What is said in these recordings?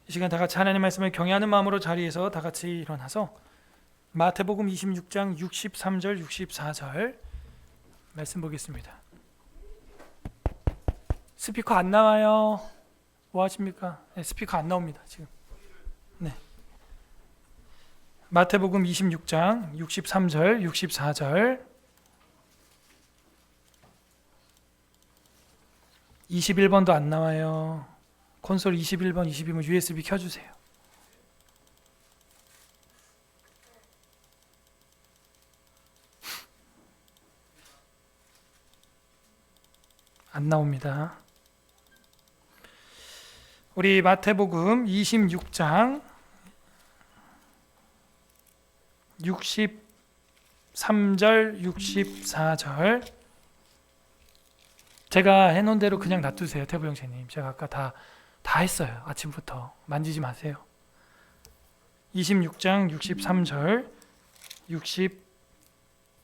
이 시간 다 같이 하나님 말씀을 경외하는 마음으로 자리에서 다 같이 일어나서 마태복음 26장 63절 64절 말씀 보겠습니다. 스피커 안 나와요. 뭐 하십니까? 네, 스피커 안 나옵니다 지금. 네. 마태복음 26장 63절 64절 21번도 안 나와요. 콘솔 21번 22번 USB 켜주세요. 안 나옵니다. 우리 마태복음 26장 63절 64절 제가 해놓은 대로 그냥 놔두세요. 태부 형제님, 제가 아까 다 했어요. 아침부터 만지지 마세요. 26장 63절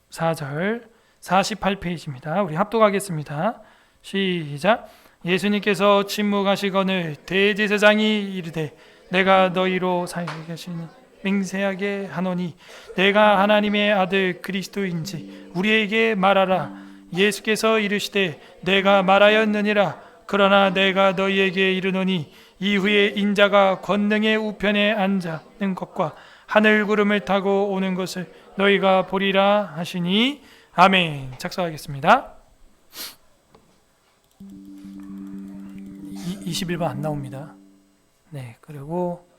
64절 48페이지입니다. 우리 합독하겠습니다. 시작. 예수님께서 침묵하시거늘 대제사장이 이르되 내가 너희로 살게시니 맹세하게 하노니 내가 하나님의 아들 그리스도인지 우리에게 말하라. 예수께서 이르시되 내가 말하였느니라. 그러나 내가 너희에게 이르노니 이후에 인자가 권능의 우편에 앉는 것과 하늘 구름을 타고 오는 것을 너희가 보리라 하시니 아멘. 작성하겠습니다. 21번 안 나옵니다. 네, 그리고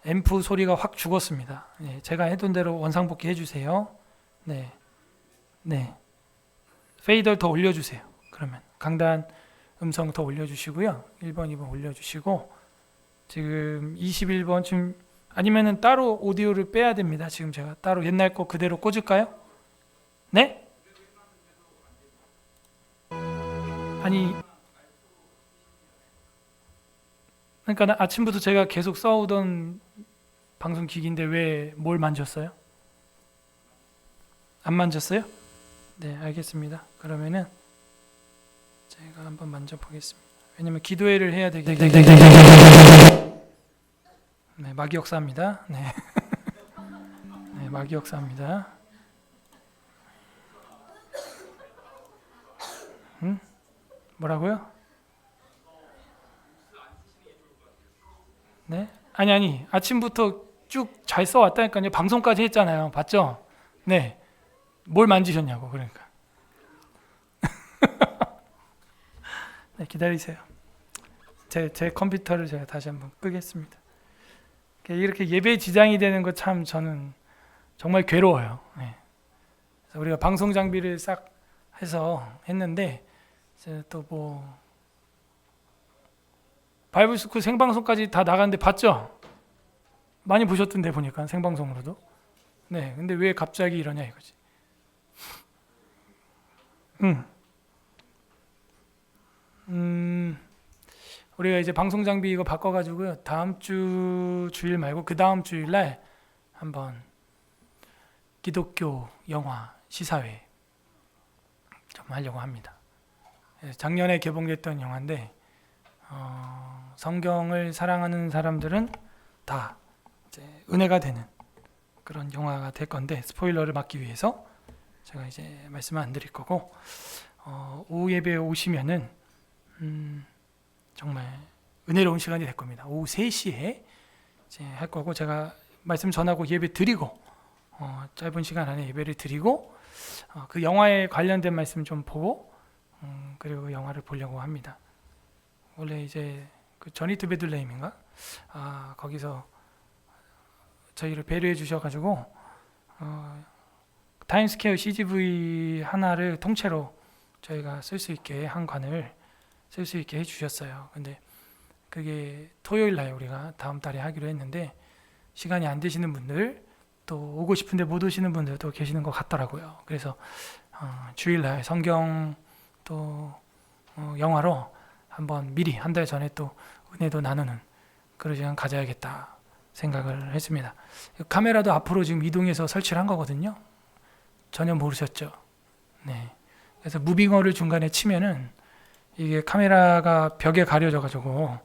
앰프 소리가 확 죽었습니다. 네, 제가 해둔 대로 원상복귀 해주세요. 네, 페이더 더 올려주세요. 그러면 강단 음성 더 올려주시고요. 1번, 2번 올려주시고 지금 21번 지금 아니면은 따로 오디오를 빼야 됩니다. 지금 제가 따로 옛날 거 그대로 꽂을까요? 네? 아니 그러니까 아침부터 제가 계속 써오던 방송 기기인데 왜 뭘 만졌어요? 안 만졌어요? 네, 알겠습니다. 그러면은 제가 한번 만져보겠습니다. 왜냐면 기도회를 해야 되기 때문에. 네, 마귀 역사입니다. 네, 네, 마귀 역사입니다. 뭐라고요? 네? 아니 아침부터 쭉 잘 써왔다니까요. 방송까지 했잖아요. 봤죠? 네. 뭘 만지셨냐고. 그러니까 네, 기다리세요. 제 컴퓨터를 제가 다시 한번 끄겠습니다. 이렇게 예배 지장이 되는 거 참 저는 정말 괴로워요. 네. 그래서 우리가 방송 장비를 싹 해서 했는데 또 뭐 바이블 스쿨 생방송까지 다 나갔는데 봤죠? 많이 보셨던데 보니까 생방송으로도. 네, 근데 왜 갑자기 이러냐 이거지. 우리가 이제 방송 장비 이거 바꿔가지고요. 다음 주 주일 말고 그 다음 주일날 한번 기독교 영화 시사회 좀 하려고 합니다. 작년에 개봉됐던 영화인데 성경을 사랑하는 사람들은 다 이제 은혜가 되는 그런 영화가 될 건데 스포일러를 막기 위해서 제가 이제 말씀을 안 드릴 거고 오후 예배에 오시면은 정말 은혜로운 시간이 될 겁니다. 오후 3시에 이제 할 거고 제가 말씀 전하고 예배 드리고 짧은 시간 안에 예배를 드리고 그 영화에 관련된 말씀 좀 보고 그리고 영화를 보려고 합니다. 원래 이제 그 저니트 베들레헴인가? 거기서 저희를 배려해 주셔가지고 타임스퀘어 CGV 하나를 통째로 저희가 쓸 수 있게 한 관을 쓸 수 있게 해주셨어요. 근데 그게 토요일 날 우리가 다음 달에 하기로 했는데 시간이 안 되시는 분들 또 오고 싶은데 못 오시는 분들도 계시는 것 같더라고요. 그래서 주일날 성경 또 영화로 한번 미리 한 달 전에 또 은혜도 나누는 그런 시간 가져야겠다 생각을 했습니다. 카메라도 앞으로 지금 이동해서 설치를 한 거거든요. 전혀 모르셨죠? 네. 그래서 무빙어를 중간에 치면은 이게 카메라가 벽에 가려져 가지고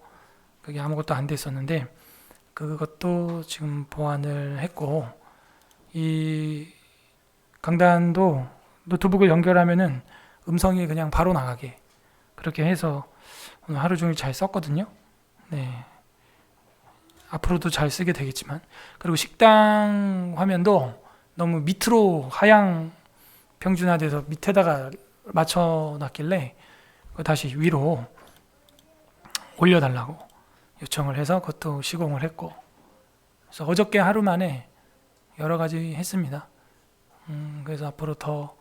그게 아무것도 안 됐었는데 그것도 지금 보완을 했고, 이 강단도 노트북을 연결하면은 음성이 그냥 바로 나가게 그렇게 해서 오늘 하루 종일 잘 썼거든요. 네. 앞으로도 잘 쓰게 되겠지만, 그리고 식당 화면도 너무 밑으로 하향 평준화돼서 밑에다가 맞춰놨길래 다시 위로 올려달라고 요청을 해서 그것도 시공을 했고, 그래서 어저께 하루 만에 여러 가지 했습니다. 그래서 앞으로 더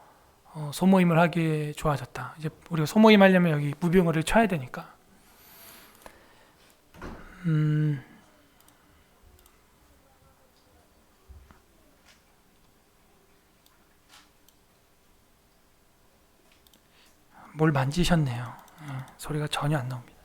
소모임을 하기에 좋아졌다. 이제 우리가 소모임 하려면 여기 무병어를 쳐야 되니까. 뭘 만지셨네요. 소리가 전혀 안 나옵니다.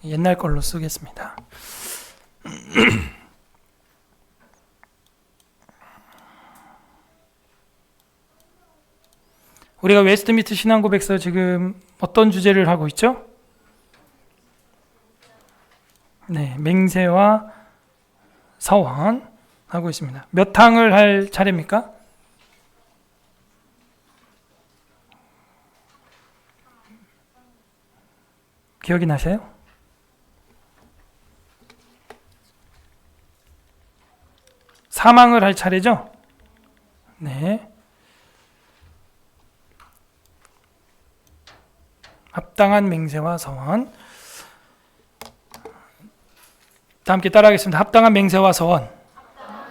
옛날 걸로 쓰겠습니다. 우리가 웨스트미트 신앙고백서 지금 어떤 주제를 하고 있죠? 네, 맹세와 서원 하고 있습니다. 몇 항을 할 차례입니까? 기억이 나세요? 사망을 할 차례죠? 네. 합당한 맹세와 서원. 다 함께 따라하겠습니다. 합당한 맹세와 서원.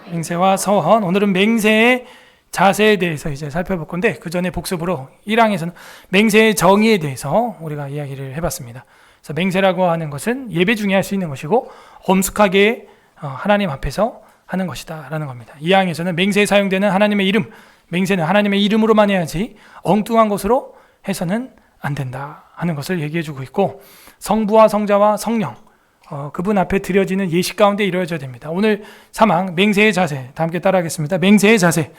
맹세와 서원. 오늘은 맹세의 자세에 대해서 이제 살펴볼 건데, 그 전에 복습으로 1항에서는 맹세의 정의에 대해서 우리가 이야기를 해봤습니다. 그래서 맹세라고 하는 것은 예배 중에 할 수 있는 것이고, 엄숙하게 하나님 앞에서 하는 것이다 라는 겁니다. 2항에서는 맹세에 사용되는 하나님의 이름, 맹세는 하나님의 이름으로만 해야지 엉뚱한 것으로 해서는 안 된다 하는 것을 얘기해 주고 있고, 성부와 성자와 성령, 그분 앞에 드려지는 예식 가운데 이루어져야 됩니다. 오늘 3항 맹세의 자세, 다 함께 따라하겠습니다. 맹세의 자세.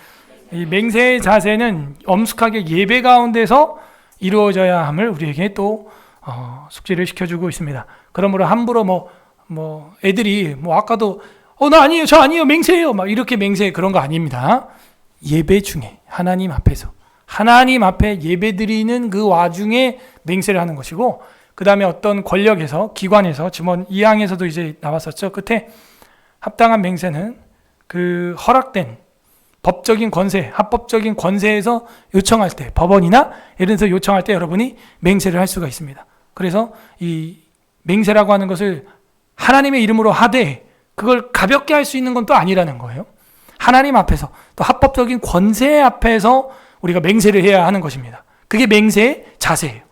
이 맹세의 자세는 엄숙하게 예배 가운데서 이루어져야 함을 우리에게 또 숙지를 시켜주고 있습니다. 그러므로 함부로 애들이 아까도 나 아니에요, 저 아니에요, 맹세예요, 막 이렇게 맹세, 그런 거 아닙니다. 예배 중에 하나님 앞에서 하나님 앞에 예배 드리는 그 와중에 맹세를 하는 것이고, 그 다음에 어떤 권력에서, 기관에서, 지금 2항에서도 이제 나왔었죠. 끝에 합당한 맹세는 그 허락된 법적인 권세, 합법적인 권세에서 요청할 때, 법원이나 이런 데서 요청할 때 여러분이 맹세를 할 수가 있습니다. 그래서 이 맹세라고 하는 것을 하나님의 이름으로 하되 그걸 가볍게 할 수 있는 건 또 아니라는 거예요. 하나님 앞에서, 또 합법적인 권세 앞에서 우리가 맹세를 해야 하는 것입니다. 그게 맹세의 자세예요.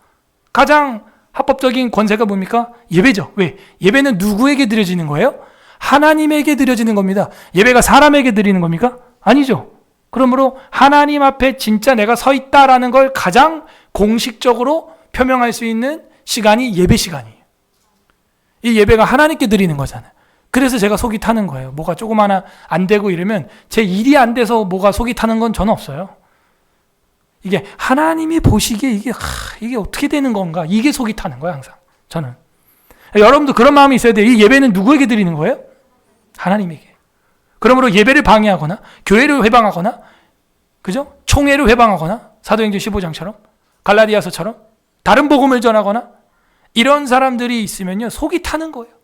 가장 합법적인 권세가 뭡니까? 예배죠. 왜? 예배는 누구에게 드려지는 거예요? 하나님에게 드려지는 겁니다. 예배가 사람에게 드리는 겁니까? 아니죠. 그러므로 하나님 앞에 진짜 내가 서 있다라는 걸 가장 공식적으로 표명할 수 있는 시간이 예배 시간이에요. 이 예배가 하나님께 드리는 거잖아요. 그래서 제가 속이 타는 거예요. 뭐가 조금 하나 안 되고 이러면 제 일이 안 돼서 뭐가 속이 타는 건 저는 없어요. 이게 하나님이 보시기에 이게 어떻게 되는 건가? 이게 속이 타는 거예요, 항상. 저는. 여러분도 그런 마음이 있어야 돼요. 이 예배는 누구에게 드리는 거예요? 하나님에게. 그러므로 예배를 방해하거나 교회를 회방하거나, 그죠? 총회를 회방하거나, 사도행전 15장처럼, 갈라디아서처럼 다른 복음을 전하거나 이런 사람들이 있으면요, 속이 타는 거예요.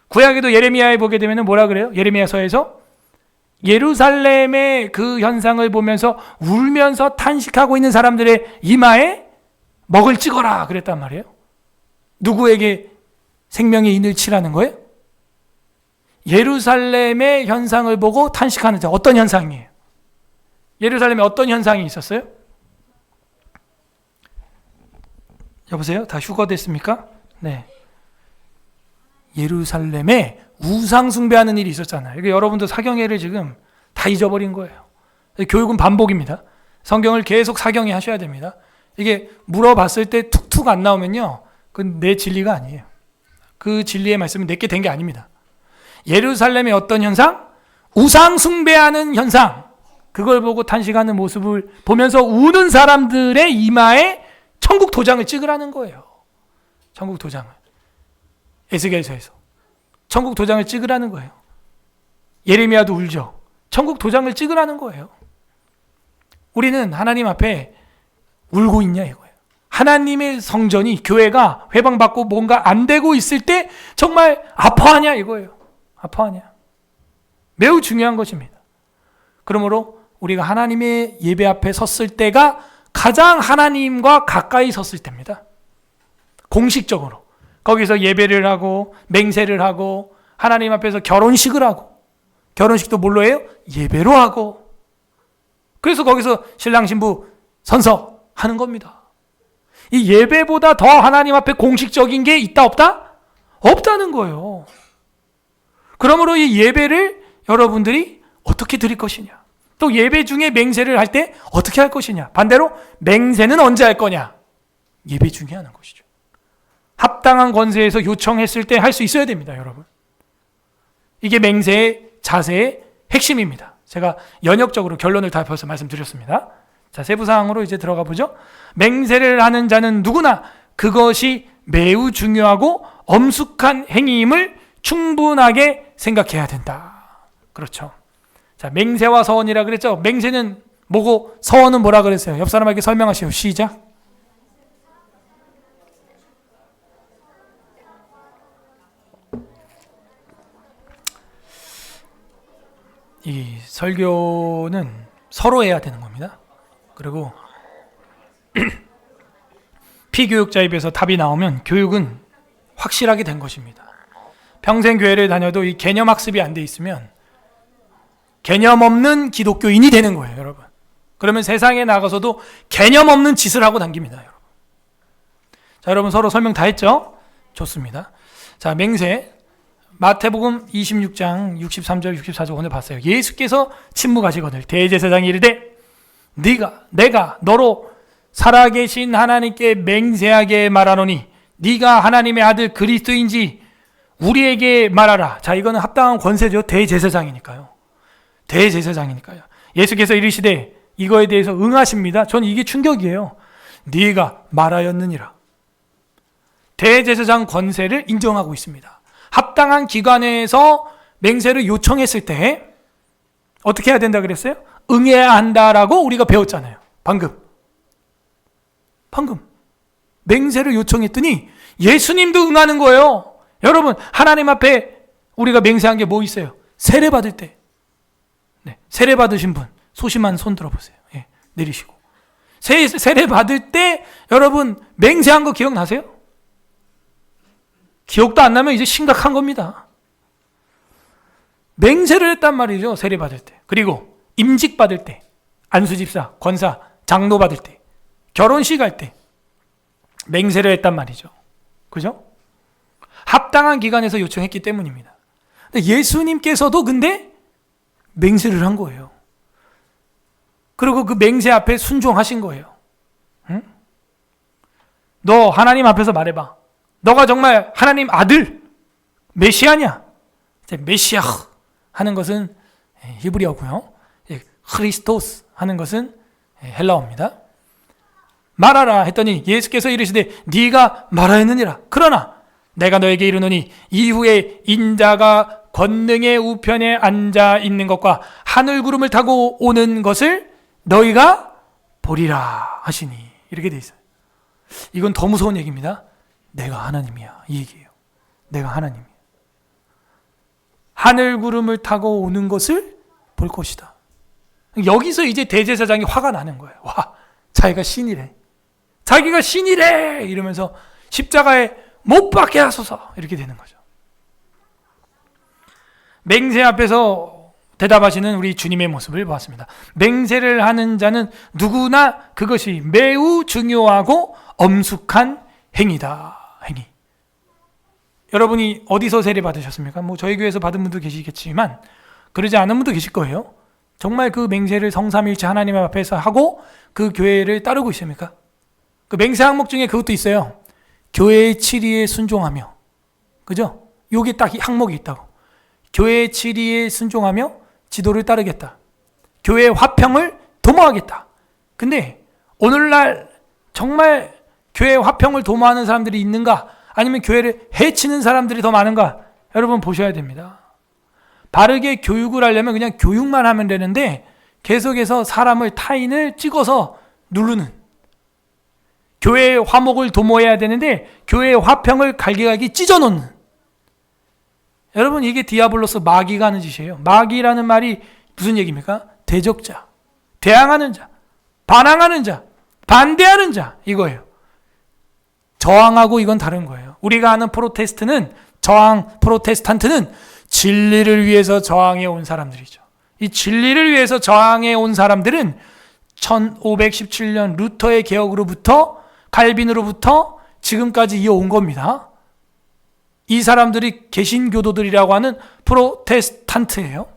구약에도 예레미야에 보게 되면 뭐라 그래요? 예레미야서에서 예루살렘의 그 현상을 보면서 울면서 탄식하고 있는 사람들의 이마에 먹을 찍어라 그랬단 말이에요. 누구에게 생명의 인을 치라는 거예요? 예루살렘의 현상을 보고 탄식하는 자. 어떤 현상이에요? 예루살렘에 어떤 현상이 있었어요? 여보세요? 다 휴거 됐습니까? 네. 예루살렘에 우상 숭배하는 일이 있었잖아요. 이게 여러분도 사경회를 지금 다 잊어버린 거예요. 교육은 반복입니다. 성경을 계속 사경회 하셔야 됩니다. 이게 물어봤을 때 툭툭 안 나오면요, 그건 내 진리가 아니에요. 그 진리의 말씀은 내게 된 게 아닙니다. 예루살렘의 어떤 현상? 우상 숭배하는 현상. 그걸 보고 탄식하는 모습을 보면서 우는 사람들의 이마에 천국 도장을 찍으라는 거예요. 천국 도장을. 에스겔서에서 천국 도장을 찍으라는 거예요. 예레미야도 울죠. 천국 도장을 찍으라는 거예요. 우리는 하나님 앞에 울고 있냐 이거예요. 하나님의 성전이, 교회가 회방받고 뭔가 안 되고 있을 때 정말 아파하냐 이거예요. 아파하냐. 매우 중요한 것입니다. 그러므로 우리가 하나님의 예배 앞에 섰을 때가 가장 하나님과 가까이 섰을 때입니다. 공식적으로. 거기서 예배를 하고 맹세를 하고 하나님 앞에서 결혼식을 하고, 결혼식도 뭘로 해요? 예배로 하고, 그래서 거기서 신랑 신부 선서하는 겁니다. 이 예배보다 더 하나님 앞에 공식적인 게 있다 없다? 없다는 거예요. 그러므로 이 예배를 여러분들이 어떻게 드릴 것이냐, 또 예배 중에 맹세를 할 때 어떻게 할 것이냐, 반대로 맹세는 언제 할 거냐, 예배 중에 하는 것이죠. 합당한 권세에서 요청했을 때 할 수 있어야 됩니다, 여러분. 이게 맹세의 자세의 핵심입니다. 제가 연역적으로 결론을 다 벌써 말씀드렸습니다. 자, 세부사항으로 이제 들어가 보죠. 맹세를 하는 자는 누구나 그것이 매우 중요하고 엄숙한 행위임을 충분하게 생각해야 된다. 그렇죠. 자, 맹세와 서원이라 그랬죠. 맹세는 뭐고 서원은 뭐라 그랬어요? 옆 사람에게 설명하시오. 시작. 이 설교는 서로 해야 되는 겁니다. 그리고 피교육자 입에서 답이 나오면 교육은 확실하게 된 것입니다. 평생 교회를 다녀도 이 개념 학습이 안 돼 있으면 개념 없는 기독교인이 되는 거예요, 여러분. 그러면 세상에 나가서도 개념 없는 짓을 하고 다닙니다, 여러분. 자, 여러분 서로 설명 다 했죠? 좋습니다. 자, 맹세. 마태복음 26장 63절 64절 오늘 봤어요. 예수께서 침묵하시거늘 대제사장이 이르되 내가 너로 살아계신 하나님께 맹세하게 말하노니 네가 하나님의 아들 그리스도인지 우리에게 말하라. 자, 이거는 합당한 권세죠. 대제사장이니까요. 대제사장이니까요. 예수께서 이르시되 이거에 대해서 응하십니다. 저는 이게 충격이에요. 네가 말하였느니라. 대제사장 권세를 인정하고 있습니다. 합당한 기관에서 맹세를 요청했을 때 어떻게 해야 된다 그랬어요? 응해야 한다라고 우리가 배웠잖아요. 방금 맹세를 요청했더니 예수님도 응하는 거예요. 여러분, 하나님 앞에 우리가 맹세한 게 뭐 있어요? 세례 받을 때. 네, 세례 받으신 분 소심한 손 들어보세요. 예, 내리시고. 세례 받을 때 여러분 맹세한 거 기억나세요? 기억도 안 나면 이제 심각한 겁니다. 맹세를 했단 말이죠, 세례 받을 때. 그리고 임직 받을 때, 안수집사, 권사, 장로 받을 때, 결혼식 할 때 맹세를 했단 말이죠. 그죠? 합당한 기관에서 요청했기 때문입니다. 근데 예수님께서도 근데 맹세를 한 거예요. 그리고 그 맹세 앞에 순종하신 거예요. 응? 너 하나님 앞에서 말해봐. 너가 정말 하나님 아들 메시아냐? 메시아 하는 것은 히브리어고요. 크리스토스 하는 것은 헬라어입니다. 말하라 했더니 예수께서 이르시되 네가 말하였느니라. 그러나 내가 너에게 이르노니 이후에 인자가 권능의 우편에 앉아 있는 것과 하늘 구름을 타고 오는 것을 너희가 보리라 하시니. 이렇게 돼 있어요. 이건 더 무서운 얘기입니다. 내가 하나님이야, 이 얘기예요. 내가 하나님이야. 하늘 구름을 타고 오는 것을 볼 것이다. 여기서 이제 대제사장이 화가 나는 거예요. 와, 자기가 신이래. 자기가 신이래! 이러면서 십자가에 못 박게 하소서. 이렇게 되는 거죠. 맹세 앞에서 대답하시는 우리 주님의 모습을 보았습니다. 맹세를 하는 자는 누구나 그것이 매우 중요하고 엄숙한 행위다. 행위. 여러분이 어디서 세례 받으셨습니까? 뭐 저희 교회에서 받은 분도 계시겠지만 그러지 않은 분도 계실 거예요. 정말 그 맹세를 성삼일체 하나님 앞에서 하고 그 교회를 따르고 있습니까? 그 맹세 항목 중에 그것도 있어요. 교회의 치리에 순종하며, 그죠? 요게 딱 항목이 있다고. 교회의 치리에 순종하며 지도를 따르겠다. 교회의 화평을 도모하겠다. 근데 오늘날 정말 교회의 화평을 도모하는 사람들이 있는가? 아니면 교회를 해치는 사람들이 더 많은가? 여러분 보셔야 됩니다. 바르게 교육을 하려면 그냥 교육만 하면 되는데 계속해서 사람을 타인을 찍어서 누르는, 교회의 화목을 도모해야 되는데 교회의 화평을 갈기갈기 찢어놓는, 여러분 이게 디아블로스 마귀가 하는 짓이에요. 마귀라는 말이 무슨 얘기입니까? 대적자, 대항하는 자, 반항하는 자, 반대하는 자, 이거예요. 저항하고 이건 다른 거예요. 우리가 아는 프로테스탄트는 진리를 위해서 저항해 온 사람들이죠. 이 진리를 위해서 저항해 온 사람들은 1517년 루터의 개혁으로부터, 칼빈으로부터 지금까지 이어온 겁니다. 이 사람들이 개신교도들이라고 하는 프로테스탄트예요.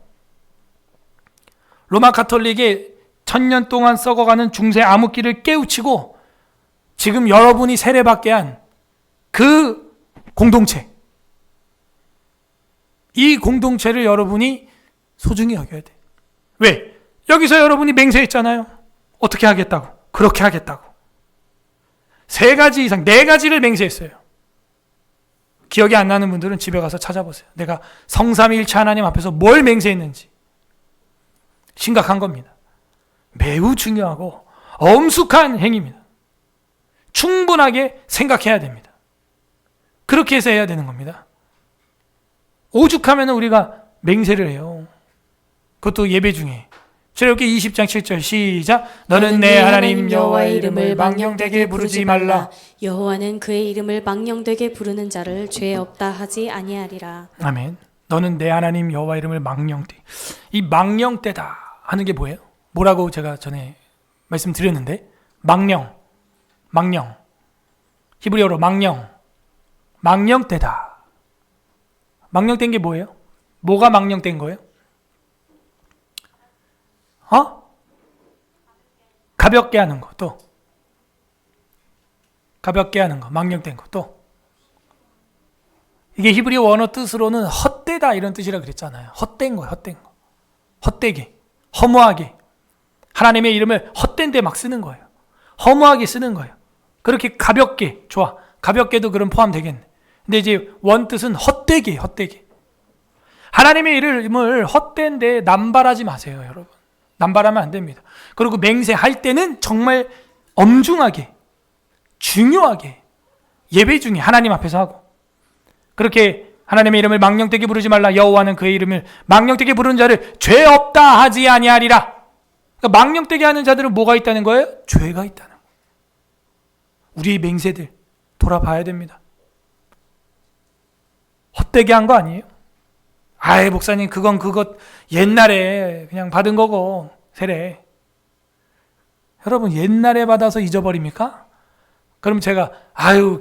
로마 가톨릭의 1000년 동안 썩어가는 중세 암흑기를 깨우치고 지금 여러분이 세례받게 한 그 공동체, 이 공동체를 여러분이 소중히 여겨야 돼. 왜? 여기서 여러분이 맹세했잖아요. 어떻게 하겠다고, 그렇게 하겠다고. 3가지 이상, 4가지를 맹세했어요. 기억이 안 나는 분들은 집에 가서 찾아보세요. 내가 성삼위일체 하나님 앞에서 뭘 맹세했는지. 심각한 겁니다. 매우 중요하고 엄숙한 행위입니다. 충분하게 생각해야 됩니다. 그렇게 해서 해야 되는 겁니다. 오죽하면 우리가 맹세를 해요. 그것도 예배 중에. 출애굽기 20장 7절 시작. 너는 내 하나님 여호와의 이름을 망령되게 부르지 말라. 여호와는 그의 이름을 망령되게 부르는 자를 죄 없다 하지 아니하리라. 아멘. 너는 내 하나님 여호와 이름을 망령되. 이 망령되다 하는 게 뭐예요? 뭐라고 제가 전에 말씀드렸는데, 망령. 히브리어로 망령되다. 망령된 게 뭐예요? 뭐가 망령된 거예요? 가볍게 하는 거, 또 가볍게 하는 거, 망령된 거, 또 이게 히브리 원어 뜻으로는 헛되다 이런 뜻이라 그랬잖아요. 헛된 거, 헛되게, 허무하게, 하나님의 이름을 헛된 데 막 쓰는 거예요. 허무하게 쓰는 거예요. 그렇게 가볍게, 좋아, 가볍게도 그럼 포함되겠네. 근데 이제 원 뜻은 헛되게. 하나님의 이름을 헛된 데 남발하지 마세요, 여러분. 남발하면 안 됩니다. 그리고 맹세할 때는 정말 엄중하게, 중요하게 예배 중에 하나님 앞에서 하고, 그렇게 하나님의 이름을 망령되게 부르지 말라. 여호와는 그의 이름을 망령되게 부르는 자를 죄 없다 하지 아니하리라. 그러니까 망령되게 하는 자들은 뭐가 있다는 거예요? 죄가 있다는 거예요. 우리의 맹세들 돌아봐야 됩니다. 헛되게 한 거 아니에요? 아이 목사님 그것 옛날에 그냥 받은 거고 세례. 여러분 옛날에 받아서 잊어버립니까? 그럼 제가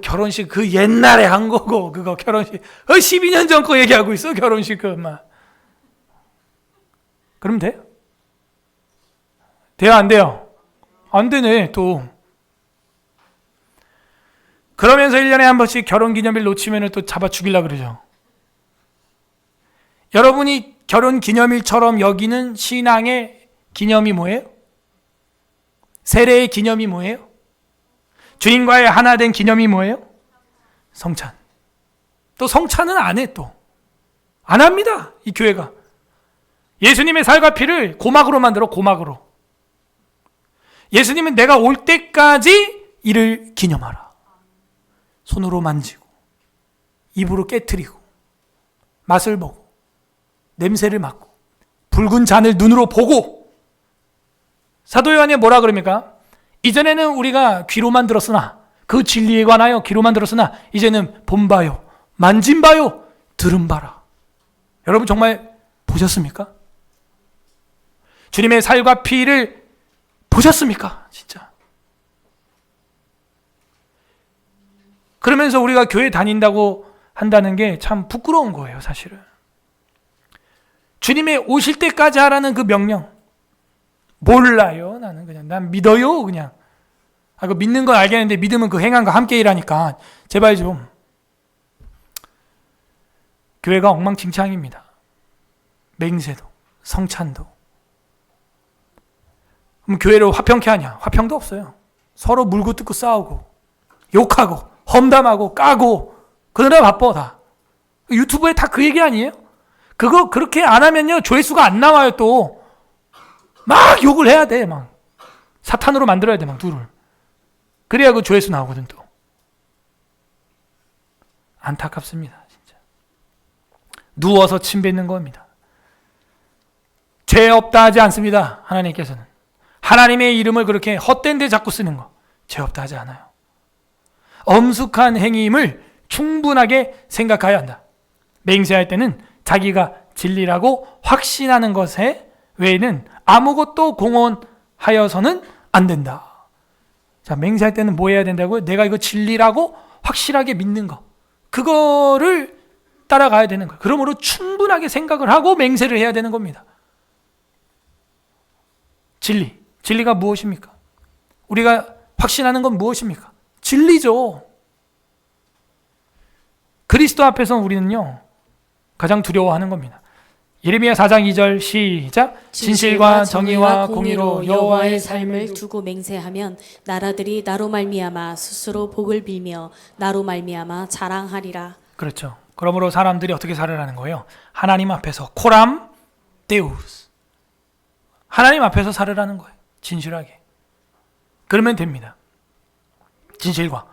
결혼식 그 옛날에 한 거고 그거 결혼식 12년 전 거 얘기하고 있어 결혼식 그만. 그럼 돼요? 돼요 안 돼요? 안 되네 또. 그러면서 1년에 한 번씩 결혼기념일 놓치면 또 잡아 죽이려고 그러죠. 여러분이 결혼기념일처럼 여기는 신앙의 기념이 뭐예요? 세례의 기념이 뭐예요? 주님과의 하나 된 기념이 뭐예요? 성찬. 또 성찬은 안 해 또. 안 합니다. 이 교회가. 예수님의 살과 피를 고막으로 만들어 고막으로. 예수님은 내가 올 때까지 이를 기념하라. 손으로 만지고 입으로 깨트리고 맛을 보고 냄새를 맡고 붉은 잔을 눈으로 보고. 사도 요한이 뭐라 그럽니까? 이전에는 우리가 귀로만 들었으나 그 진리에 관하여 귀로만 들었으나 이제는 본바요 만진바요 들은바라. 여러분 정말 보셨습니까? 주님의 살과 피를 보셨습니까? 진짜. 그러면서 우리가 교회 다닌다고 한다는 게 참 부끄러운 거예요, 사실은. 주님의 오실 때까지 하라는 그 명령. 몰라요. 나는 그냥 난 믿어요. 그냥. 그 믿는 건 알겠는데 믿음은 그 행함과 함께 일하니까 제발 좀. 교회가 엉망진창입니다. 맹세도 성찬도. 그럼 교회를 화평케 하냐? 화평도 없어요. 서로 물고 뜯고 싸우고 욕하고 험담하고 까고 그러느라 바빠 다. 유튜브에 다 그 얘기 아니에요? 그거 그렇게 안 하면요 조회수가 안 나와요. 또 막 욕을 해야 돼. 막 사탄으로 만들어야 돼. 막 둘을. 그래야 그 조회수 나오거든. 또 안타깝습니다. 진짜. 누워서 침 뱉는 겁니다. 죄 없다 하지 않습니다. 하나님께서는. 하나님의 이름을 그렇게 헛된 데 자꾸 쓰는 거 죄 없다 하지 않아요. 엄숙한 행위임을 충분하게 생각해야 한다. 맹세할 때는 자기가 진리라고 확신하는 것에 외에는 아무것도 공언하여서는 안 된다. 자, 맹세할 때는 뭐 해야 된다고요? 내가 이거 진리라고 확실하게 믿는 거. 그거를 따라가야 되는 거예요. 그러므로 충분하게 생각을 하고 맹세를 해야 되는 겁니다. 진리. 진리가 무엇입니까? 우리가 확신하는 건 무엇입니까? 진리죠. 그리스도 앞에서 우리는요 가장 두려워하는 겁니다. 예레미야 4장 2절 시작. 진실과 정의와 공의로 여호와의 삶을 두고 맹세하면 나라들이 나로 말미암아 스스로 복을 빌며 나로 말미암아 자랑하리라. 그렇죠. 그러므로 사람들이 어떻게 살으라는 거예요? 하나님 앞에서 코람 데우스. 하나님 앞에서 살으라는 거예요. 진실하게. 그러면 됩니다. 진실과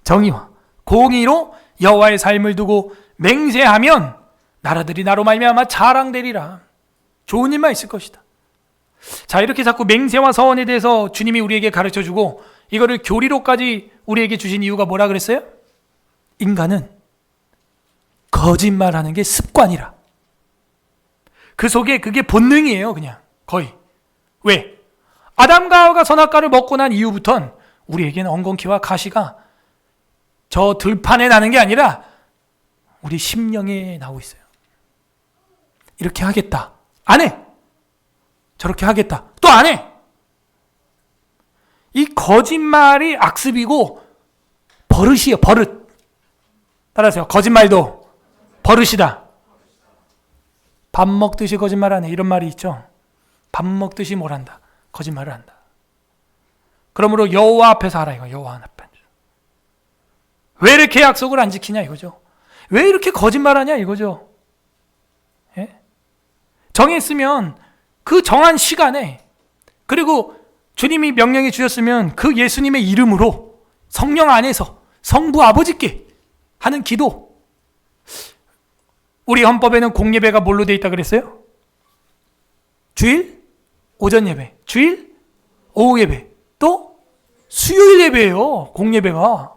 정의와 공의로 여호와의 삶을 두고 맹세하면 나라들이 나로 말미암아 자랑되리라. 좋은 일만 있을 것이다. 자, 이렇게 자꾸 맹세와 서원에 대해서 주님이 우리에게 가르쳐주고 이거를 교리로까지 우리에게 주신 이유가 뭐라 그랬어요? 인간은 거짓말하는 게 습관이라. 그 속에 그게 본능이에요. 그냥 거의. 왜? 아담과 하와가 선악과를 먹고 난 이후부터는 우리에게는 엉겅퀴와 가시가 저 들판에 나는 게 아니라 우리 심령에 나오고 있어요. 이렇게 하겠다. 안 해. 저렇게 하겠다. 또 안 해. 이 거짓말이 악습이고 버릇이에요. 버릇. 따라하세요. 거짓말도 버릇이다. 밥 먹듯이 거짓말 하네. 이런 말이 있죠. 밥 먹듯이 뭘 한다. 거짓말을 한다. 그러므로 여호와 앞에서 하라 이거. 여호와 앞에. 왜 이렇게 약속을 안 지키냐 이거죠. 왜 이렇게 거짓말하냐 이거죠. 예? 정했으면 그 정한 시간에 그리고 주님이 명령해 주셨으면 그 예수님의 이름으로 성령 안에서 성부 아버지께 하는 기도. 우리 헌법에는 공예배가 뭘로 되어 있다 그랬어요? 주일 오전 예배, 주일 오후 예배, 또 수요일 예배예요. 공예배가.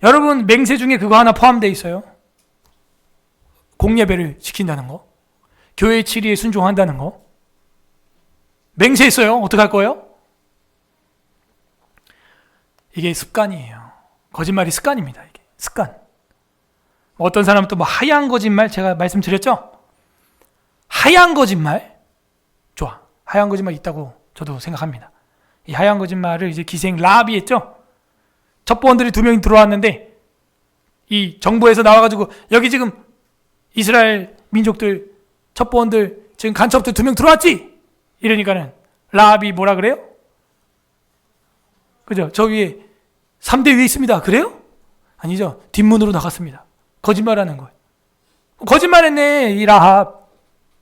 여러분 맹세 중에 그거 하나 포함되어 있어요. 공예배를 지킨다는 거. 교회의 치리에 순종한다는 거. 맹세했어요. 어떡할 거예요? 이게 습관이에요. 거짓말이 습관입니다. 이게 습관. 어떤 사람은 또 뭐 하얀 거짓말 제가 말씀드렸죠? 하얀 거짓말 좋아. 하얀 거짓말 있다고 저도 생각합니다. 이 하얀 거짓말을 이제 기생 라합이 했죠? 첩보원들이 2명이 들어왔는데 이 정부에서 나와가지고 여기 지금 이스라엘 민족들 첩보원들 지금 간첩들 2명 들어왔지? 이러니까는 라합이 뭐라 그래요? 그죠? 저 위에 3대 위에 있습니다. 그래요? 아니죠. 뒷문으로 나갔습니다. 거짓말하는 거예요. 거짓말했네 이 라합.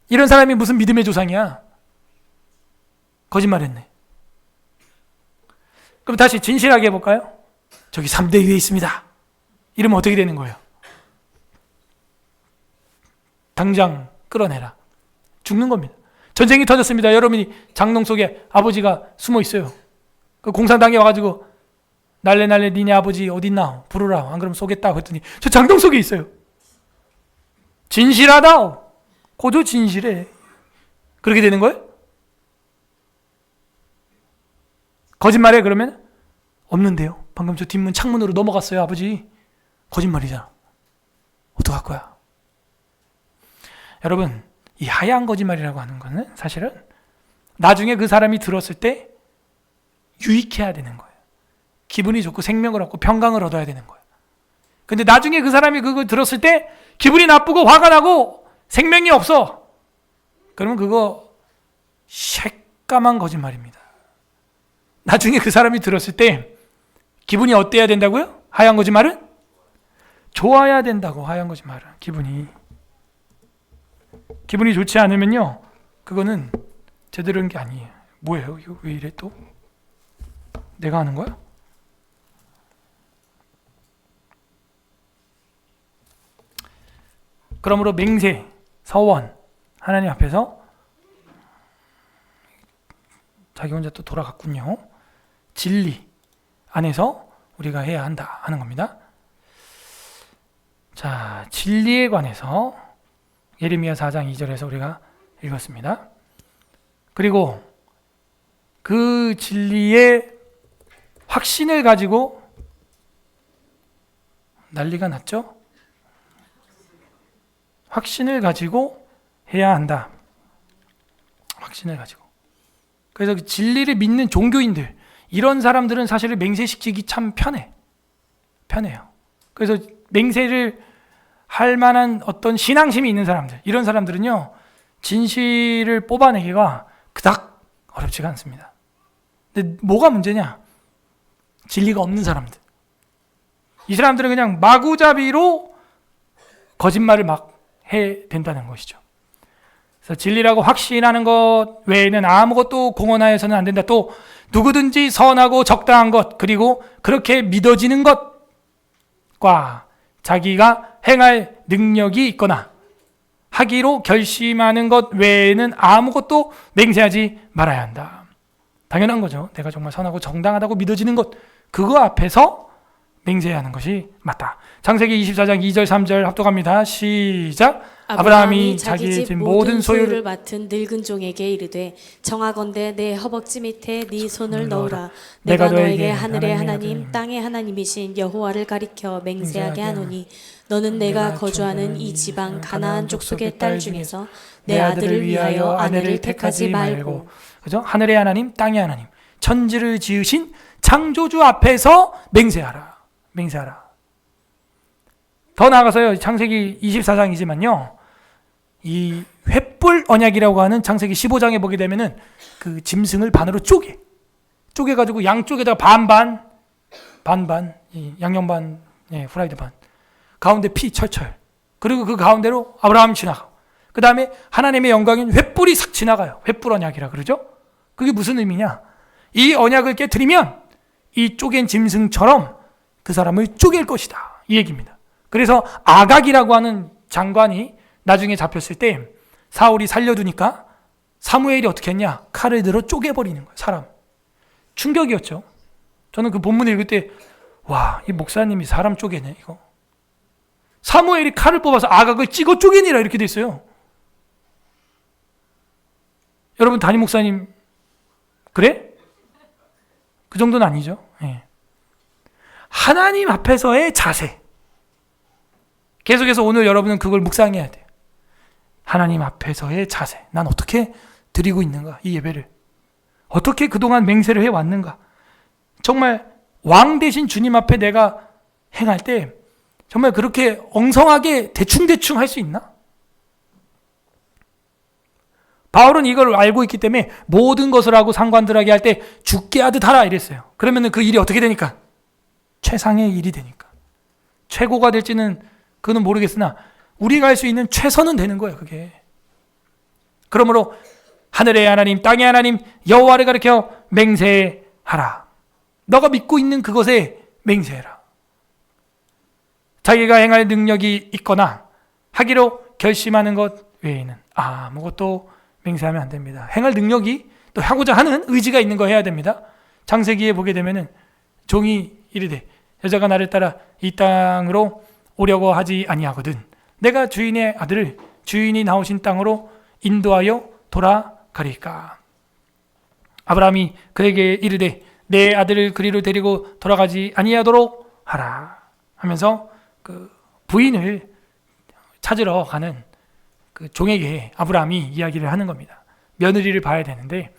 이런 사람이 무슨 믿음의 조상이야. 거짓말했네. 그럼 다시 진실하게 해볼까요? 저기 3대 위에 있습니다. 이러면 어떻게 되는 거예요? 당장 끌어내라. 죽는 겁니다. 전쟁이 터졌습니다. 여러분이 장롱 속에 아버지가 숨어 있어요. 그 공산당에 와가지고 날래 니네 아버지 어딨나 부르라. 안 그러면 쏘겠다 했더니 저 장롱 속에 있어요. 진실하다. 고조 진실해. 그렇게 되는 거예요? 거짓말해 그러면? 없는데요. 방금 저 뒷문 창문으로 넘어갔어요 아버지. 거짓말이잖아. 어떡할 거야? 여러분, 이 하얀 거짓말이라고 하는 거는 사실은 나중에 그 사람이 들었을 때 유익해야 되는 거예요. 기분이 좋고 생명을 얻고 평강을 얻어야 되는 거예요. 근데 나중에 그 사람이 그걸 들었을 때 기분이 나쁘고 화가 나고 생명이 없어. 그러면 그거 새까만 거짓말입니다. 나중에 그 사람이 들었을 때 기분이 어때야 된다고요? 하얀 거짓말은? 좋아야 된다고. 하얀 거짓말은 기분이 좋지 않으면요, 그거는 제대로 한 게 아니에요. 뭐예요? 이거 왜 이래 또? 내가 하는 거야? 그러므로 맹세, 서원, 하나님 앞에서 자기 혼자 또 돌아갔군요. 진리 안에서 우리가 해야 한다 하는 겁니다. 자, 진리에 관해서 예레미야 4장 2절에서 우리가 읽었습니다. 그리고 그 진리의 확신을 가지고 난리가 났죠? 확신을 가지고 해야 한다. 확신을 가지고. 그래서 그 진리를 믿는 종교인들, 이런 사람들은 사실은 맹세시키기 참 편해요. 그래서 맹세를 할 만한 어떤 신앙심이 있는 사람들, 이런 사람들은요, 진실을 뽑아내기가 그닥 어렵지가 않습니다. 근데 뭐가 문제냐? 진리가 없는 사람들. 이 사람들은 그냥 마구잡이로 거짓말을 막 해 된다는 것이죠. 그래서 진리라고 확신하는 것 외에는 아무것도 공언하여서는 안 된다. 또 누구든지 선하고 적당한 것, 그리고 그렇게 믿어지는 것과 자기가 행할 능력이 있거나 하기로 결심하는 것 외에는 아무것도 맹세하지 말아야 한다. 당연한 거죠. 내가 정말 선하고 정당하다고 믿어지는 것, 그거 앞에서 맹세해야 하는 것이 맞다. 창세기 24장 2절 3절 합독합니다. 시작. 아브라함이 자기의 집 모든 소유를 맡은 늙은 종에게 이르되 정하건대 내 허벅지 밑에 네 손을 넣으라. 내가 내가 너에게 너에게 하늘의 하나님, 하나님 땅의 하나님이신 여호와를 가리켜 맹세하게 하노니 너는 내가 거주하는 이 지방 가나안 족속의 딸 중에서 내 아들을 위하여 아내를 택하지 말고. 그죠? 하늘의 하나님, 땅의 하나님, 천지를 지으신 창조주 앞에서 맹세하라. 더 나아가서요, 창세기 24장이지만요, 이 횃불 언약이라고 하는 창세기 15장에 보게 되면은 그 짐승을 반으로 쪼개가지고 양쪽에다가 반반, 양념 반, 후라이드 반, 가운데 피 철철, 그리고 그 가운데로 아브라함 지나가고, 그 다음에 하나님의 영광인 횃불이 싹 지나가요. 횃불 언약이라 그러죠. 그게 무슨 의미냐? 이 언약을 깨트리면 이 쪼갠 짐승처럼 그 사람을 쪼갤 것이다, 이 얘기입니다. 그래서 아각이라고 하는 장관이 나중에 잡혔을 때 사울이 살려두니까 사무엘이 어떻게 했냐? 칼을 들어 쪼개버리는 거예요. 사람. 충격이었죠. 저는 그 본문을 읽을 때, 와, 이 목사님이 사람 쪼개네, 이거. 사무엘이 칼을 뽑아서 아각을 찍어 쪼개니라 이렇게 돼 있어요. 여러분, 담임 목사님 그래? 그 정도는 아니죠. 예. 하나님 앞에서의 자세. 계속해서 오늘 여러분은 그걸 묵상해야 돼요. 하나님 앞에서의 자세. 난 어떻게 드리고 있는가? 이 예배를. 어떻게 그동안 맹세를 해왔는가? 정말 왕 대신 주님 앞에 내가 행할 때 정말 그렇게 엉성하게 대충대충 할 수 있나? 바울은 이걸 알고 있기 때문에 모든 것을 하고 상관들에게 할 때 죽게 하듯 하라 이랬어요. 그러면 그 일이 어떻게 되니까? 최상의 일이 되니까. 최고가 될지는 그는 모르겠으나 우리가 할 수 있는 최선은 되는 거예요, 그게. 그러므로 하늘의 하나님, 땅의 하나님, 여호와를 가리켜 맹세하라. 너가 믿고 있는 그것에 맹세해라. 자기가 행할 능력이 있거나 하기로 결심하는 것 외에는 아무것도 맹세하면 안 됩니다. 행할 능력이 또 하고자 하는 의지가 있는 거 해야 됩니다. 창세기에 보게 되면은 종이 이르되 여자가 나를 따라 이 땅으로 오려고 하지 아니하거든 내가 주인의 아들을 주인이 나오신 땅으로 인도하여 돌아가리까. 아브라함이 그에게 이르되 내 아들을 그리로 데리고 돌아가지 아니하도록 하라 하면서 그 부인을 찾으러 가는 그 종에게 아브라함이 이야기를 하는 겁니다. 며느리를 봐야 되는데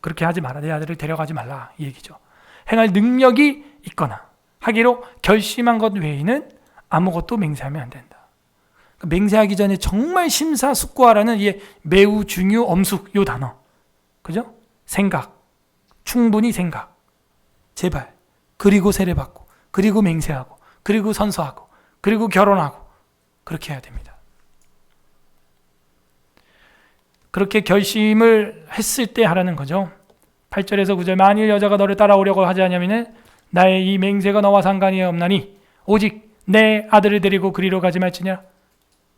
그렇게 하지 마라. 내 아들을 데려가지 말라 이 얘기죠. 행할 능력이 있거나 하기로 결심한 것 외에는 아무것도 맹세하면 안 된다. 맹세하기 전에 정말 심사숙고하라는 이 매우 중요 엄숙 요 단어. 그죠? 생각. 충분히 생각. 제발. 그리고 세례받고 그리고 맹세하고 그리고 선서하고 그리고 결혼하고 그렇게 해야 됩니다. 그렇게 결심을 했을 때 하라는 거죠. 8절에서 9절 만일 여자가 너를 따라오려고 하지 않으면 나의 이 맹세가 너와 상관이 없나니 오직 내 아들을 데리고 그리로 가지 말지냐.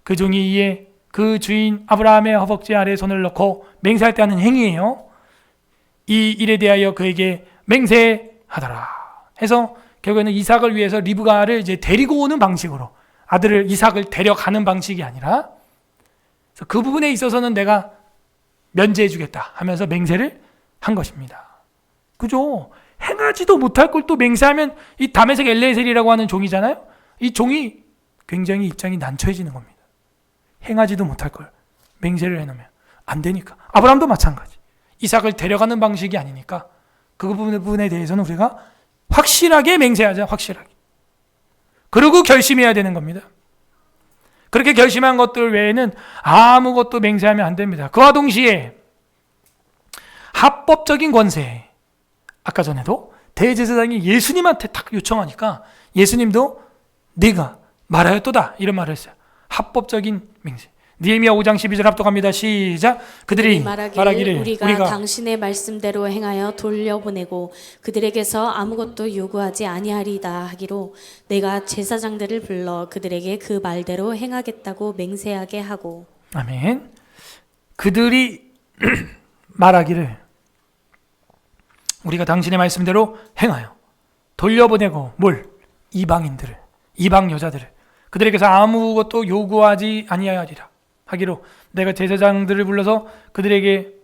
그 종이 이에 그 주인 아브라함의 허벅지 아래에 손을 넣고 맹세할 때 하는 행위예요. 이 일에 대하여 그에게 맹세하더라 해서 결국에는 이삭을 위해서 리브가를 이제 데리고 오는 방식으로 아들을 이삭을 데려가는 방식이 아니라 그래서 그 부분에 있어서는 내가 면제해 주겠다 하면서 맹세를 한 것입니다. 그죠? 행하지도 못할 걸 또 맹세하면 이 다메섹 엘레셀이라고 하는 종이잖아요. 이 종이 굉장히 입장이 난처해지는 겁니다. 행하지도 못할 걸 맹세를 해놓으면 안 되니까. 아브라함도 마찬가지. 이삭을 데려가는 방식이 아니니까 그 부분에 대해서는 우리가 확실하게 맹세하자. 확실하게. 그리고 결심해야 되는 겁니다. 그렇게 결심한 것들 외에는 아무것도 맹세하면 안 됩니다. 그와 동시에 합법적인 권세. 아까 전에도 대제사장이 예수님한테 딱 요청하니까 예수님도 네가 말하였도다 이런 말을 했어요. 합법적인 맹세. 느헤미야 5장 12절 합독합니다. 시작. 그들이 말하기를 우리가 당신의 말씀대로 행하여 돌려보내고 그들에게서 아무것도 요구하지 아니하리다 하기로 내가 제사장들을 불러 그들에게 그 말대로 행하겠다고 맹세하게 하고. 아멘. 그들이 말하기를 우리가 당신의 말씀대로 행하여 돌려보내고 뭘? 이방인들을, 이방 여자들을 그들에게서 아무것도 요구하지 아니하리라 하기로 내가 제사장들을 불러서 그들에게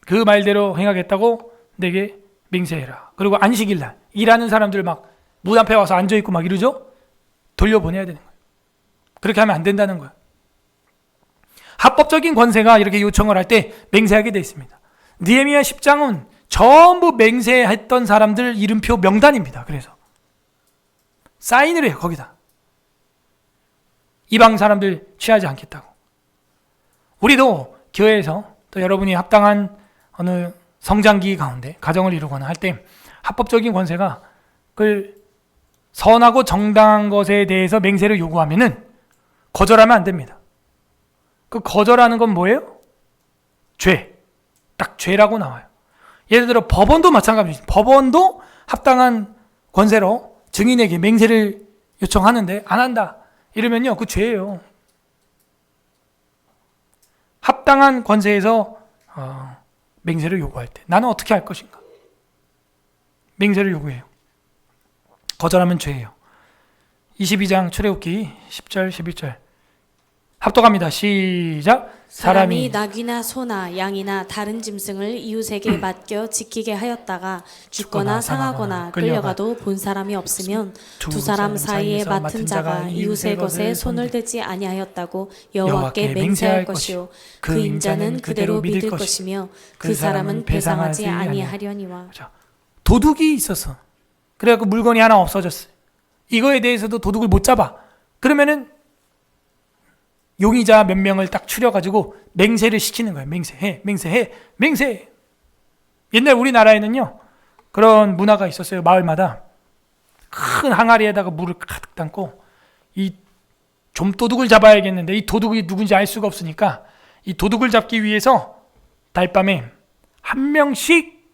그 말대로 행하겠다고 내게 맹세해라. 그리고 안식일날 일하는 사람들 막 문 앞에 와서 앉아있고 막 이러죠? 돌려보내야 되는 거예요. 그렇게 하면 안 된다는 거예요. 합법적인 권세가 이렇게 요청을 할 때 맹세하게 되어 있습니다. 느헤미야 10장은 전부 맹세했던 사람들 이름표 명단입니다. 그래서 사인을 해요. 거기다. 이방 사람들 취하지 않겠다고. 우리도 교회에서 또 여러분이 합당한 어느 성장기 가운데 가정을 이루거나 할 때 합법적인 권세가 그 선하고 정당한 것에 대해서 맹세를 요구하면은 거절하면 안 됩니다. 그 거절하는 건 뭐예요? 죄. 딱 죄라고 나와요. 예를 들어 법원도 마찬가지입니다. 법원도 합당한 권세로 증인에게 맹세를 요청하는데 안 한다. 이러면요. 그 죄예요. 합당한 권세에서 맹세를 요구할 때 나는 어떻게 할 것인가? 맹세를 요구해요. 거절하면 죄예요. 22장 출애굽기 10절 11절 합독합니다. 시작. 사람이 낙이나 소나 양이나 다른 짐승을 이웃에게 맡겨 지키게 하였다가 죽거나 상하거나 끌려가도 본 사람이 없으면 두 사람 사이에 맡은 자가 이웃의 것에 손을 대지 아니하였다고 여호와께 맹세할 것이요 그 인자는 그대로 믿을 것이며 그 사람은 배상하지 아니하려니와. 도둑이 있었어. 그래갖고 물건이 하나 없어졌어. 이거에 대해서도 도둑을 못 잡아. 그러면은 용의자 몇 명을 딱 추려가지고 맹세를 시키는 거예요. 맹세. 옛날 우리나라에는요 그런 문화가 있었어요. 마을마다 큰 항아리에다가 물을 가득 담고 이 좀도둑을 잡아야겠는데 이 도둑이 누군지 알 수가 없으니까 이 도둑을 잡기 위해서 달밤에 한 명씩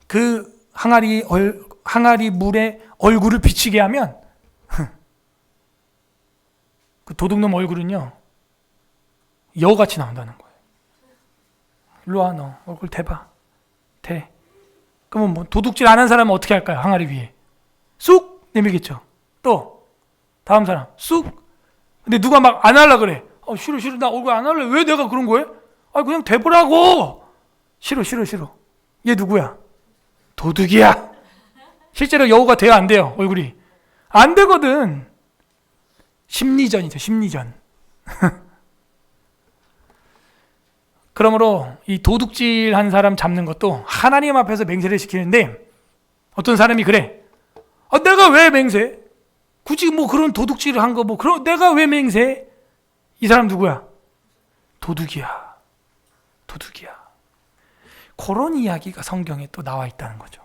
그 항아리 물에 얼굴을 비치게 하면 그 도둑놈 얼굴은요 여우같이 나온다는 거예요. 일로 와, 너 얼굴 대봐. 대. 그러면 뭐 도둑질 안 한 사람은 어떻게 할까요? 항아리 위에 쑥 내밀겠죠. 또 다음 사람 쑥. 근데 누가 막 안 하려 그래. 싫어 나 얼굴 안 할래. 왜 내가 그런 거예요? 그냥 대보라고. 싫어. 얘 누구야? 도둑이야. 실제로 여우가 돼야 안 돼요. 얼굴이 안 되거든. 심리전이죠. 심리전. 그러므로 이 도둑질한 사람 잡는 것도 하나님 앞에서 맹세를 시키는데 어떤 사람이 그래. 내가 왜 맹세? 굳이 뭐 그런 도둑질을 한 거 뭐 그런 내가 왜 맹세? 이 사람 누구야? 도둑이야. 도둑이야. 그런 이야기가 성경에 또 나와 있다는 거죠.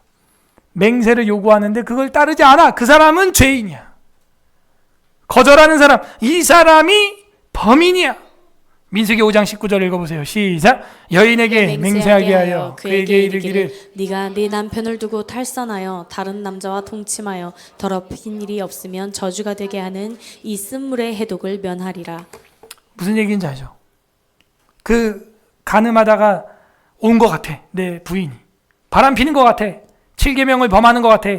맹세를 요구하는데 그걸 따르지 않아. 그 사람은 죄인이야. 거절하는 사람, 이 사람이 범인이야. 민수기 5장 19절 읽어보세요. 시작. 여인에게 맹세하게 하여 그에게 이르기를 네가 네 남편을 두고 탈선하여 다른 남자와 동침하여 더럽힌 일이 없으면 저주가 되게 하는 이 쓴물의 해독을 면하리라. 무슨 얘기인지 알죠? 그 가늠하다가 온 것 같아. 내 부인이 바람 피는 것 같아. 7계명을 범하는 것 같아.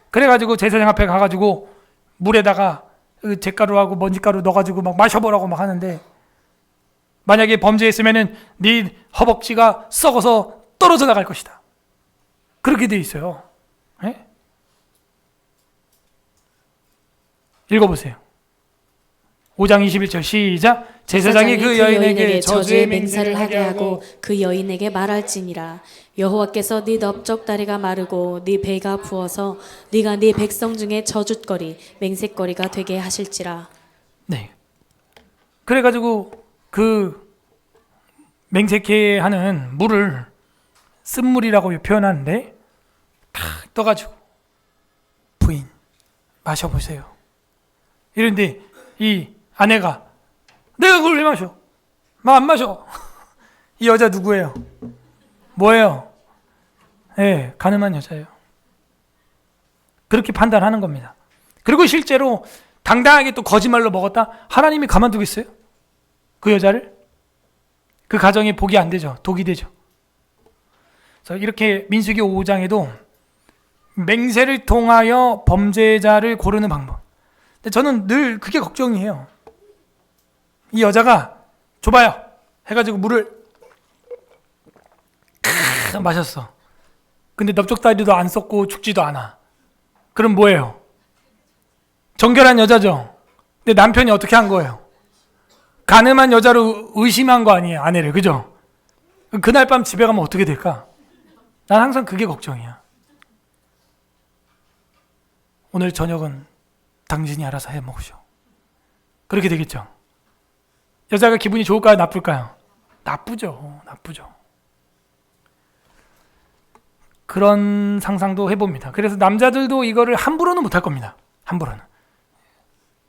그래가지고 제사장 앞에 가가지고 물에다가 잿가루하고 먼지가루 넣어가지고 막 마셔보라고 막 하는데, 만약에 범죄했으면은 네 허벅지가 썩어서 떨어져 나갈 것이다. 그렇게 돼 있어요. 네? 읽어보세요. 5장 21절 시작. 제사장이 그 여인에게 저주의 맹세를 하게 하고 그 여인에게 말할지니라. 여호와께서 네 넓적다리가 마르고 네 배가 부어서 네가 네 백성 중에 저주거리 맹세거리가 되게 하실지라. 네. 그래가지고 그 맹세케 하는 물을 쓴물이라고 표현하는데 탁 떠가지고 부인 마셔보세요. 이런데 이 아내가 내가 그걸 왜 마셔? 막 안 마셔. 이 여자 누구예요? 뭐예요? 네, 가늠한 여자예요. 그렇게 판단하는 겁니다. 그리고 실제로 당당하게 또 거짓말로 먹었다? 하나님이 가만두겠어요? 그 여자를? 그 가정이 복이 안 되죠. 독이 되죠. 그래서 이렇게 민수기 5장에도 맹세를 통하여 범죄자를 고르는 방법. 근데 저는 늘 그게 걱정이에요. 이 여자가 줘봐요 해가지고 물을 마셨어. 근데 넓적다리도 안 썩고 죽지도 않아. 그럼 뭐예요? 정결한 여자죠. 근데 남편이 어떻게 한 거예요? 가늠한 여자로 의심한 거 아니에요, 아내를. 그죠? 그날 밤 집에 가면 어떻게 될까? 난 항상 그게 걱정이야. 오늘 저녁은 당신이 알아서 해 먹으시오. 그렇게 되겠죠. 여자가 기분이 좋을까요, 나쁠까요? 나쁘죠. 나쁘죠. 그런 상상도 해봅니다. 그래서 남자들도 이거를 함부로는 못할 겁니다. 함부로는.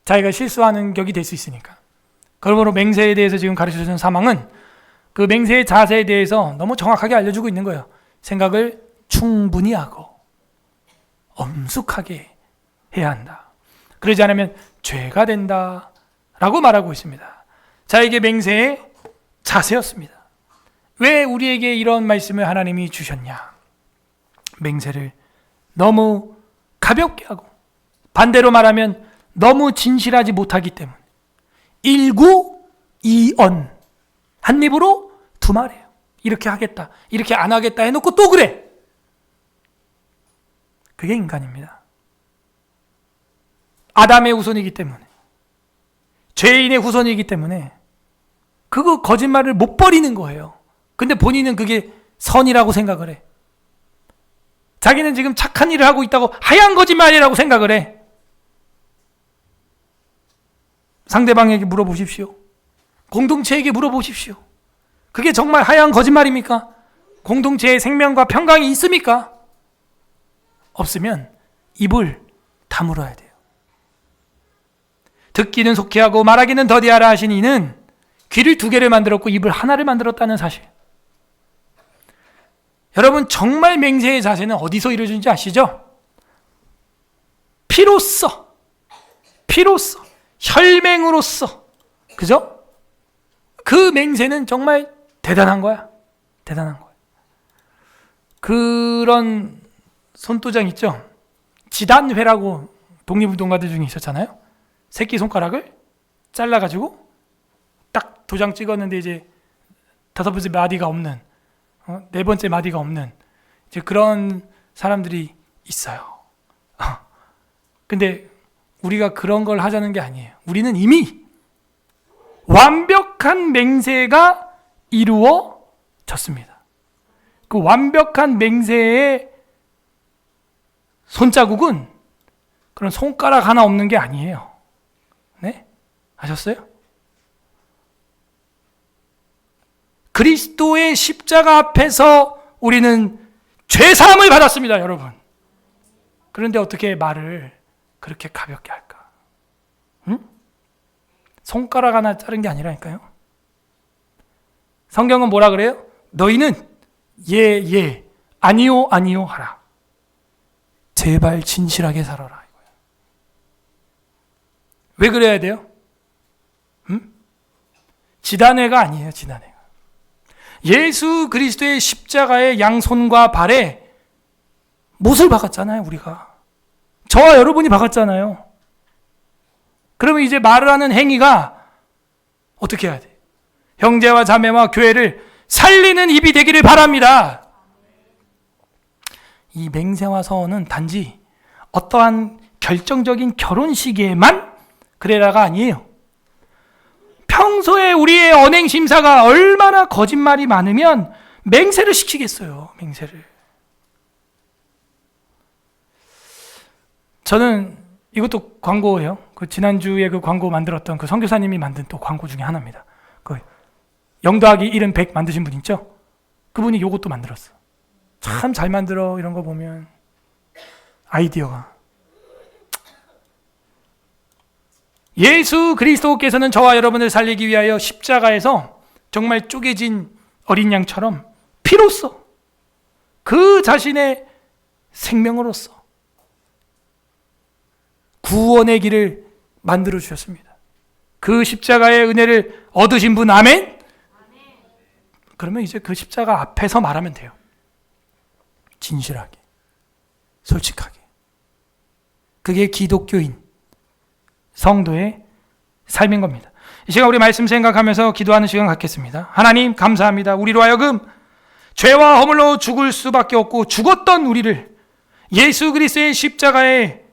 자기가 실수하는 격이 될 수 있으니까. 그러므로 맹세에 대해서 지금 가르쳐주는 사망은 그 맹세의 자세에 대해서 너무 정확하게 알려주고 있는 거예요. 생각을 충분히 하고 엄숙하게 해야 한다. 그러지 않으면 죄가 된다 라고 말하고 있습니다. 자, 이게 맹세의 자세였습니다. 왜 우리에게 이런 말씀을 하나님이 주셨냐? 맹세를 너무 가볍게 하고 반대로 말하면 너무 진실하지 못하기 때문에 일구이언 한 입으로 두 말이에요. 이렇게 하겠다, 이렇게 안 하겠다 해놓고 또 그래. 그게 인간입니다. 아담의 후손이기 때문에, 죄인의 후손이기 때문에 그거 거짓말을 못 버리는 거예요. 근데 본인은 그게 선이라고 생각을 해. 자기는 지금 착한 일을 하고 있다고 하얀 거짓말이라고 생각을 해. 상대방에게 물어보십시오. 공동체에게 물어보십시오. 그게 정말 하얀 거짓말입니까? 공동체의 생명과 평강이 있습니까? 없으면 입을 다물어야 돼요. 듣기는 속히 하고 말하기는 더디하라 하신 이는 귀를 두 개를 만들었고 입을 하나를 만들었다는 사실. 여러분, 정말 맹세의 자세는 어디서 이루어지는지 아시죠? 피로써, 혈맹으로써, 그죠? 그 맹세는 정말 대단한 거야. 대단한 거야. 그런 손도장 있죠? 지단회라고 독립운동가들 중에 있었잖아요. 새끼손가락을 잘라가지고 딱 도장 찍었는데 이제 다섯 번째 마디가 없는, 네 번째 마디가 없는 이제 그런 사람들이 있어요. 근데 우리가 그런 걸 하자는 게 아니에요. 우리는 이미 완벽한 맹세가 이루어졌습니다. 그 완벽한 맹세의 손자국은 그런 손가락 하나 없는 게 아니에요. 네? 아셨어요? 그리스도의 십자가 앞에서 우리는 죄사함을 받았습니다, 여러분. 그런데 어떻게 말을 그렇게 가볍게 할까? 응? 손가락 하나 자른 게 아니라니까요. 성경은 뭐라 그래요? 너희는 예, 아니요, 아니요 하라. 제발 진실하게 살아라. 이거예요. 왜 그래야 돼요? 응? 지단회가 아니에요, 지단회가. 예수 그리스도의 십자가의 양손과 발에 못을 박았잖아요, 우리가. 저와 여러분이 박았잖아요. 그러면 이제 말을 하는 행위가 어떻게 해야 돼? 형제와 자매와 교회를 살리는 입이 되기를 바랍니다. 이 맹세와 서원은 단지 어떠한 결정적인 결혼식에만 그래라가 아니에요. 평소에 우리의 언행 심사가 얼마나 거짓말이 많으면 맹세를 시키겠어요. 맹세를. 저는 이것도 광고예요. 그 지난주에 그 광고 만들었던 그 선교사님이 만든 또 광고 중에 하나입니다. 그 0 더하기 1은 100 만드신 분 있죠? 그분이 이것도 만들었어. 참 잘 만들어. 이런 거 보면 아이디어가. 예수 그리스도께서는 저와 여러분을 살리기 위하여 십자가에서 정말 쪼개진 어린 양처럼 피로써 그 자신의 생명으로서 구원의 길을 만들어 주셨습니다. 그 십자가의 은혜를 얻으신 분 아멘? 그러면 이제 그 십자가 앞에서 말하면 돼요. 진실하게, 솔직하게. 그게 기독교인 성도의 삶인 겁니다. 이 시간 우리 말씀 생각하면서 기도하는 시간 갖겠습니다. 하나님 감사합니다. 우리로 하여금 죄와 허물로 죽을 수밖에 없고 죽었던 우리를 예수 그리스도의 십자가의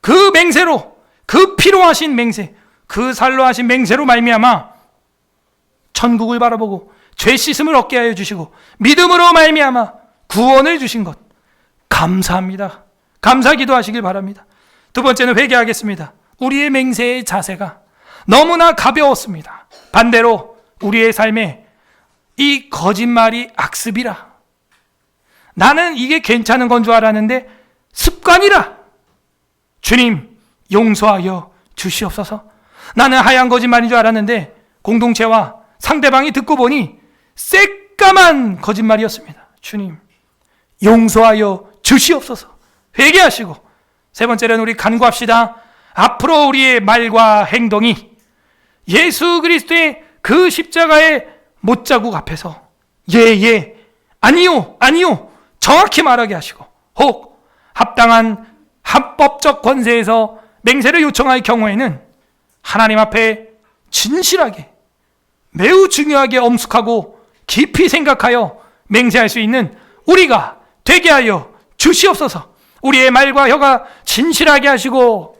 그 맹세로, 그 피로 하신 맹세, 그 살로 하신 맹세로 말미암아 천국을 바라보고 죄 씻음을 얻게 하여 주시고 믿음으로 말미암아 구원을 주신 것 감사합니다. 감사 기도하시길 바랍니다. 두 번째는 회개하겠습니다. 우리의 맹세의 자세가 너무나 가벼웠습니다. 반대로 우리의 삶에 이 거짓말이 악습이라, 나는 이게 괜찮은 건 줄 알았는데 습관이라, 주님 용서하여 주시옵소서. 나는 하얀 거짓말인 줄 알았는데 공동체와 상대방이 듣고 보니 새까만 거짓말이었습니다. 주님 용서하여 주시옵소서. 회개하시고, 세 번째는 우리 간구합시다. 앞으로 우리의 말과 행동이 예수 그리스도의 그 십자가의 못자국 앞에서 예, 아니요, 정확히 말하게 하시고, 혹 합당한 합법적 권세에서 맹세를 요청할 경우에는 하나님 앞에 진실하게, 매우 중요하게 엄숙하고 깊이 생각하여 맹세할 수 있는 우리가 되게 하여 주시옵소서. 우리의 말과 혀가 진실하게 하시고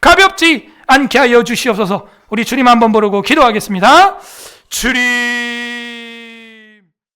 가볍지 않게 하여 주시옵소서. 우리 주님 한번 부르고 기도하겠습니다. 주님